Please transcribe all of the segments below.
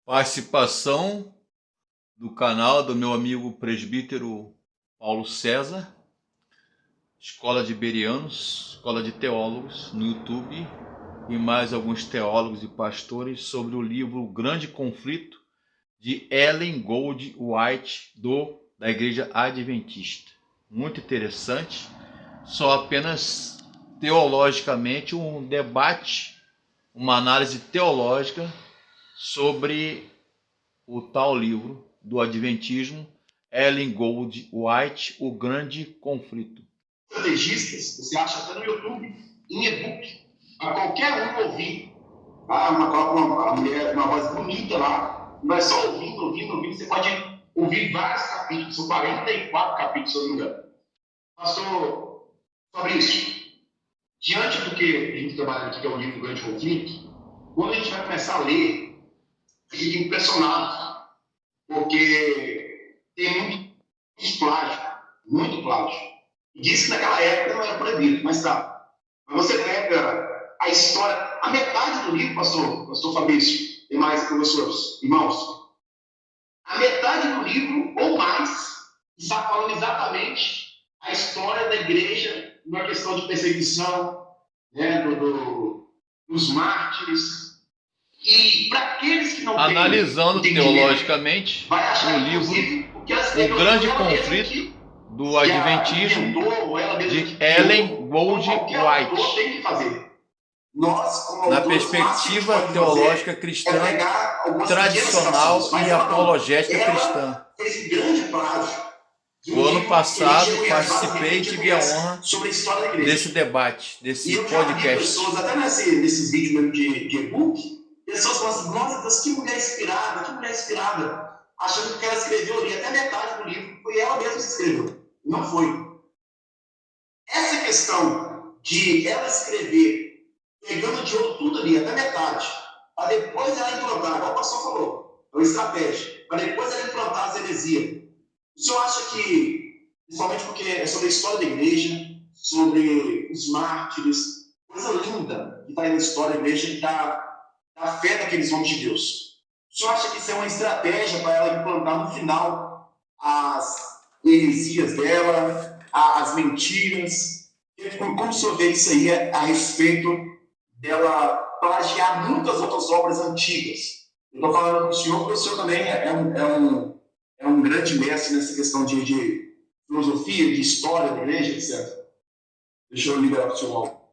Participação do canal do meu amigo presbítero Paulo César, Escola de Bereanos, Escola de Teólogos, no YouTube, e mais alguns teólogos e pastores sobre o livro O Grande Conflito, de Ellen Gold White, da Igreja Adventista. Muito interessante, só apenas teologicamente um debate, uma análise teológica sobre o tal livro do Adventismo, Ellen Gold White, O Grande Conflito. Estrategistas, você acha até no YouTube, em e-book, para qualquer um ouvir. Uma mulher, uma voz bonita lá, não é só ouvindo, você pode ouvir vários capítulos, são 44 capítulos, se eu não me engano. Pastor Fabrício, diante do que a gente trabalha aqui, que é o livro do Grande Conflito, quando a gente vai começar a ler, a gente fica impressionado, porque tem muito plágio. E diz que naquela época não era proibido, mas tá. Mas você pega a história, a metade do livro, pastor Fabrício, e mais professores, irmãos, a metade do livro, ou mais, está falando exatamente a história da igreja, numa questão de perseguição, né, dos mártires. E para aqueles que não analisando teologicamente o livro O Grande Conflito do Adventismo, de Ellen Gold White, na perspectiva teológica cristã, tradicional e apologética cristã. O ano passado participei e tive a honra desse debate, desse podcast. Até nesses vídeos de e-book, pessoas falam assim, nossa Deus, que mulher inspirada, achando que ela escreveu ali, até metade do livro, foi ela mesma que escreveu. Não foi. Essa questão de ela escrever, pegando de outro tudo ali, até metade, para depois ela implantar, igual o pastor falou, é uma estratégia, para depois ela implantar as heresias. O senhor acha que, principalmente porque é sobre a história da igreja, sobre os mártires, coisa linda que está aí na história da igreja, da fé daqueles homens de Deus. O senhor acha que isso é uma estratégia para ela implantar no final as heresias dela, as mentiras? Como o senhor vê isso aí a respeito dela plagiar muitas outras obras antigas? Eu estou falando com o senhor, porque o senhor também é um grande mestre nessa questão de filosofia, de história da igreja, etc. Deixa eu liberar para o senhor.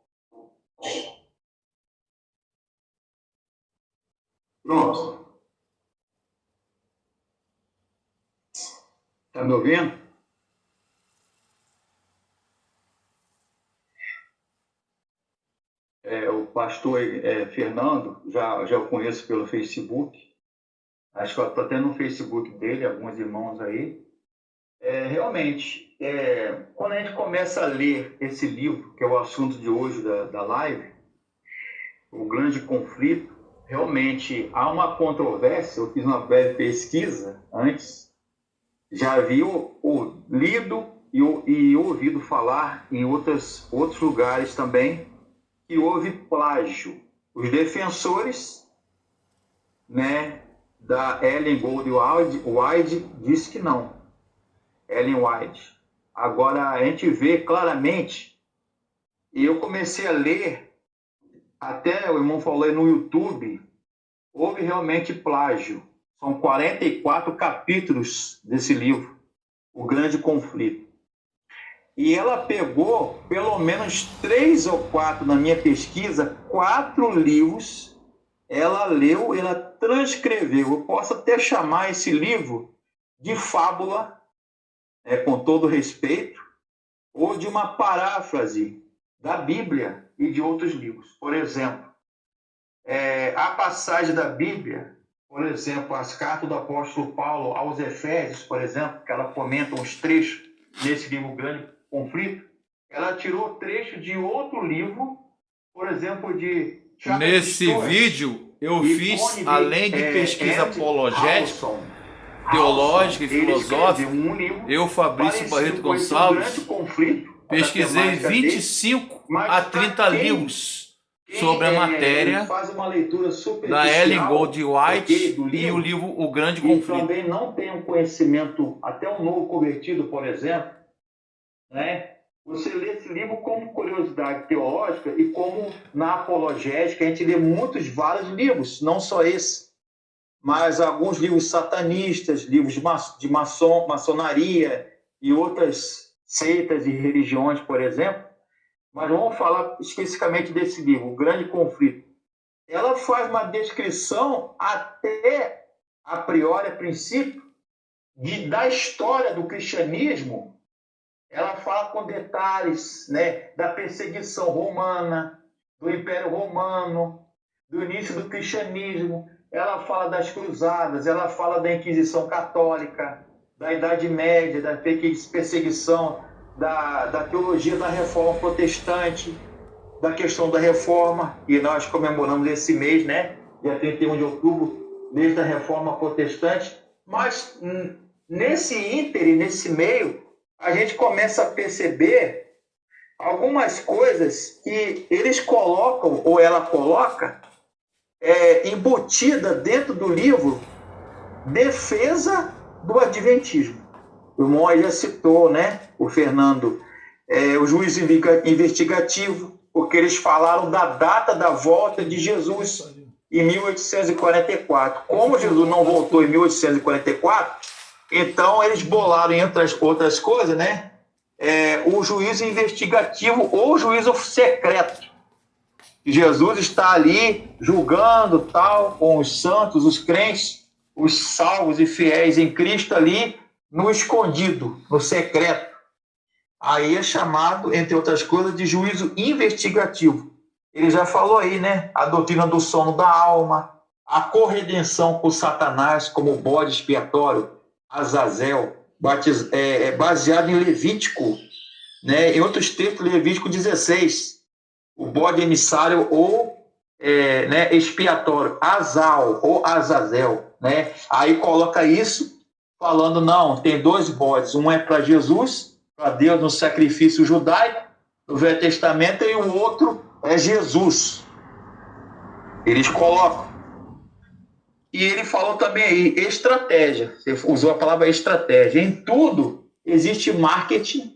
Pronto. Está me ouvindo? O pastor Fernando, já o conheço pelo Facebook. Acho que eu estou até no Facebook dele, alguns irmãos aí. Realmente, quando a gente começa a ler esse livro, que é o assunto de hoje da live, O Grande Conflito, realmente há uma controvérsia. Eu fiz uma breve pesquisa antes, já havia lido e ouvido falar em outros lugares também que houve plágio. Os defensores, né, da Ellen Gold White diz que não. Ellen White. Agora a gente vê claramente, e eu comecei a ler, até o irmão falou aí no YouTube, houve realmente plágio. São 44 capítulos desse livro, O Grande Conflito. E ela pegou pelo menos 3 ou 4, na minha pesquisa, 4 livros, ela leu, ela transcreveu. Eu posso até chamar esse livro de fábula, com todo respeito, ou de uma paráfrase da Bíblia e de outros livros. Por exemplo, a passagem da Bíblia, por exemplo, as cartas do apóstolo Paulo aos Efésios, por exemplo, que ela comenta uns trechos nesse livro Grande Conflito, ela tirou trecho de outro livro, por exemplo, de Nesse vídeo eu fiz, além de pesquisa apologética, teológica e filosófica, eu, Fabrício Barreto Gonçalves, pesquisei 25 a 30 livros sobre a matéria faz uma leitura da superficial, Ellen Gold White do e o livro, livro O Grande e Conflito. também não tem um conhecimento, até um novo convertido, por exemplo, né? Você lê esse livro como curiosidade teológica e como na apologética a gente lê vários livros, não só esse, mas alguns livros satanistas, livros de maçonaria e outras seitas e religiões, por exemplo. Mas vamos falar especificamente desse livro, O Grande Conflito. Ela faz uma descrição até, a priori, a princípio, da história do cristianismo. Ela fala com detalhes, né, da perseguição romana, do Império Romano, do início do cristianismo. Ela fala das cruzadas, ela fala da Inquisição Católica, da Idade Média, da perseguição, da teologia da Reforma Protestante, da questão da Reforma, e nós comemoramos esse mês, né, dia 31 de outubro, mês da Reforma Protestante. Mas nesse ínterim, nesse meio, a gente começa a perceber algumas coisas que eles colocam, ou ela coloca, embutida dentro do livro, defesa do adventismo. O irmão aí já citou, né, o Fernando, o juízo investigativo, porque eles falaram da data da volta de Jesus em 1844. Como Jesus não voltou em 1844, então eles bolaram, entre outras coisas, né, o juízo investigativo ou juízo secreto. Jesus está ali julgando tal com os santos, os crentes, os salvos e fiéis em Cristo ali no escondido, no secreto. Aí é chamado, entre outras coisas, de juízo investigativo. Ele já falou aí, né? A doutrina do sono da alma, a corredenção por Satanás como bode expiatório, Azazel, baseado em Levítico, né? Em outros textos, Levítico 16, o bode emissário ou né, expiatório, Azal ou Azazel, né? Aí coloca isso falando, não, tem dois bodes, um é para Jesus, para Deus no sacrifício judaico, no Velho Testamento, e o outro é Jesus. Eles colocam. E ele falou também aí, estratégia. Você usou a palavra estratégia. Em tudo existe marketing,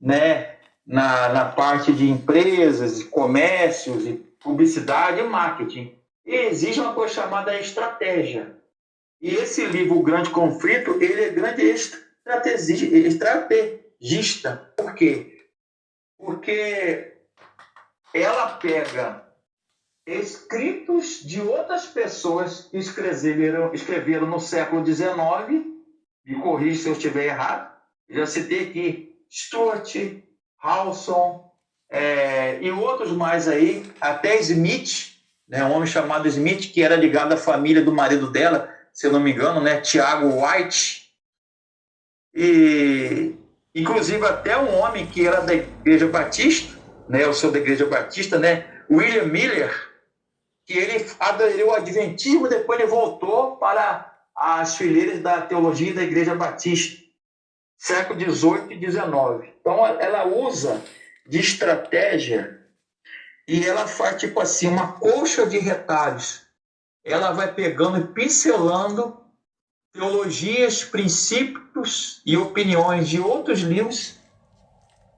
né? Na parte de empresas, comércios, publicidade e marketing. E existe uma coisa chamada estratégia. E esse livro, O Grande Conflito, ele é grande estrategista. Por quê? Porque ela pega escritos de outras pessoas que escreveram no século XIX, me corrija se eu estiver errado, já citei aqui Stuart, Howson, e outros mais aí, até Smith, né, um homem chamado Smith, que era ligado à família do marido dela, se eu não me engano, né, Tiago White, e inclusive até um homem que era da Igreja Batista, né, eu sou da Igreja Batista, né, William Miller, que ele aderiu ao Adventismo, depois ele voltou para as fileiras da teologia da Igreja Batista, século XVIII e XIX. Então, ela usa de estratégia e ela faz, tipo assim, uma colcha de retalhos. Ela vai pegando e pincelando teologias, princípios e opiniões de outros livros.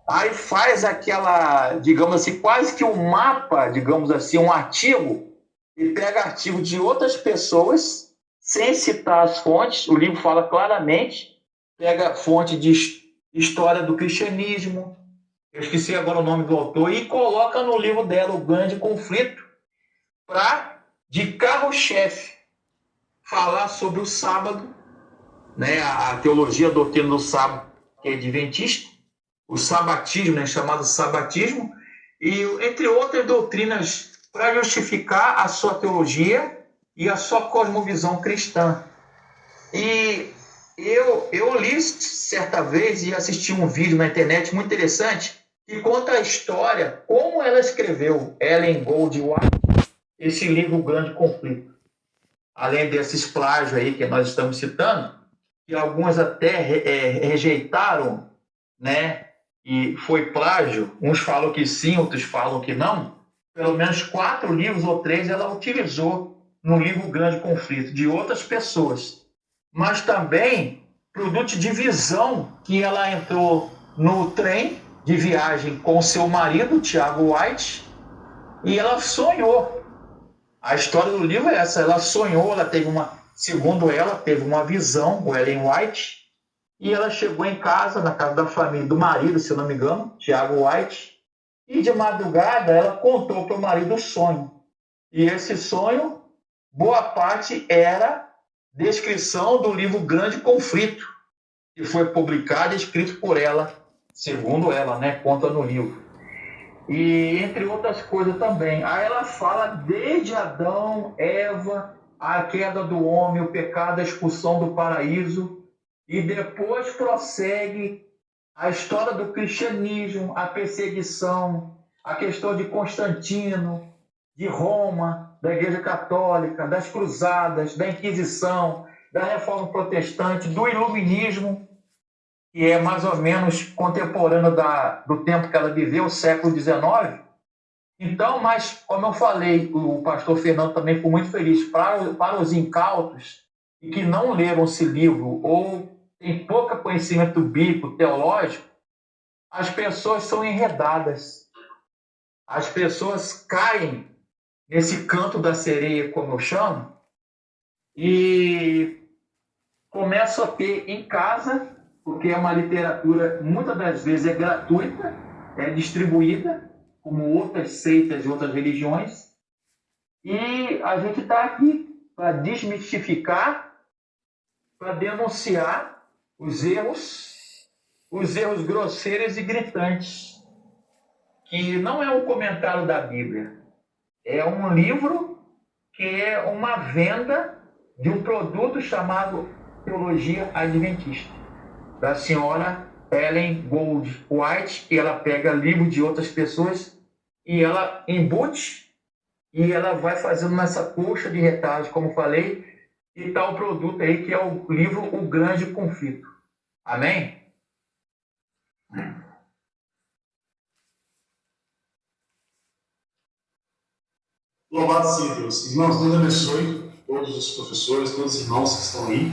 Aí faz aquela, digamos assim, quase que um mapa, digamos assim, um artigo, e pega artigo de outras pessoas, sem citar as fontes. O livro fala claramente, pega fonte de história do cristianismo, eu esqueci agora o nome do autor, e coloca no livro dela, O Grande Conflito, para, de carro-chefe, falar sobre o sábado, né, a teologia, a doutrina do sábado, que é adventista, o sabatismo, né, chamado sabatismo, e entre outras doutrinas para justificar a sua teologia e a sua cosmovisão cristã. E eu li certa vez e assisti um vídeo na internet muito interessante que conta a história, como ela escreveu, Ellen Gold White, esse livro O Grande Conflito. Além desses plágios aí que nós estamos citando, que alguns até rejeitaram, né? E foi plágio, uns falam que sim, outros falam que não. pelo menos 4 livros ou 3 ela utilizou no livro Grande Conflito, de outras pessoas. Mas também produto de visão que ela entrou no trem de viagem com seu marido, Tiago White, e ela sonhou. A história do livro é essa, ela sonhou, ela teve segundo ela, teve uma visão, o Ellen White, e ela chegou em casa, na casa da família, do marido, se eu não me engano, Tiago White, e de madrugada ela contou para o marido o sonho. E esse sonho, boa parte era descrição do livro Grande Conflito, que foi publicado e escrito por ela, segundo ela, né, conta no livro. E entre outras coisas também. Aí ela fala desde Adão, Eva, a queda do homem, o pecado, a expulsão do paraíso, e depois prossegue a história do cristianismo, a perseguição, a questão de Constantino, de Roma, da Igreja Católica, das Cruzadas, da Inquisição, da Reforma Protestante, do Iluminismo, que é mais ou menos contemporâneo do tempo que ela viveu, o século XIX. Então, mas, como eu falei, o pastor Fernando também ficou muito feliz, para os incautos e que não leram esse livro ou têm pouco conhecimento bíblico, teológico, as pessoas são enredadas. As pessoas caem nesse canto da sereia, como eu chamo, e começam a ter em casa, porque é uma literatura, muitas das vezes é gratuita, é distribuída, como outras seitas e outras religiões, e a gente está aqui para desmistificar, para denunciar os erros grosseiros e gritantes, que não é um comentário da Bíblia, é um livro que é uma venda de um produto chamado Teologia Adventista, da senhora Ellen Gold White, que ela pega livro de outras pessoas e ela embute e ela vai fazendo nessa colcha de retalhos, como falei, e tá o produto aí que é o livro O Grande Conflito. Amém? Louvado seja Deus. Irmãos, Deus abençoe todos os professores, todos os irmãos que estão aí.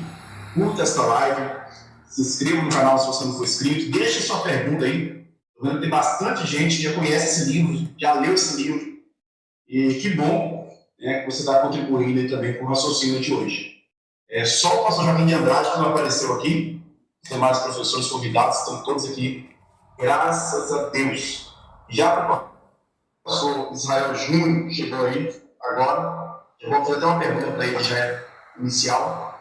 Curta esta live, se inscreva no canal se você não for inscrito, deixe sua pergunta aí. Estou vendo que tem bastante gente que já conhece esse livro, já leu esse livro. E que bom, né, que você está contribuindo aí também com o raciocínio de hoje. Só o pastor Joaquim de Andrade que não apareceu aqui, os demais professores convidados estão todos aqui, graças a Deus. Já o pastor Israel Júnior chegou aí agora, eu vou fazer até uma pergunta para ele já inicial.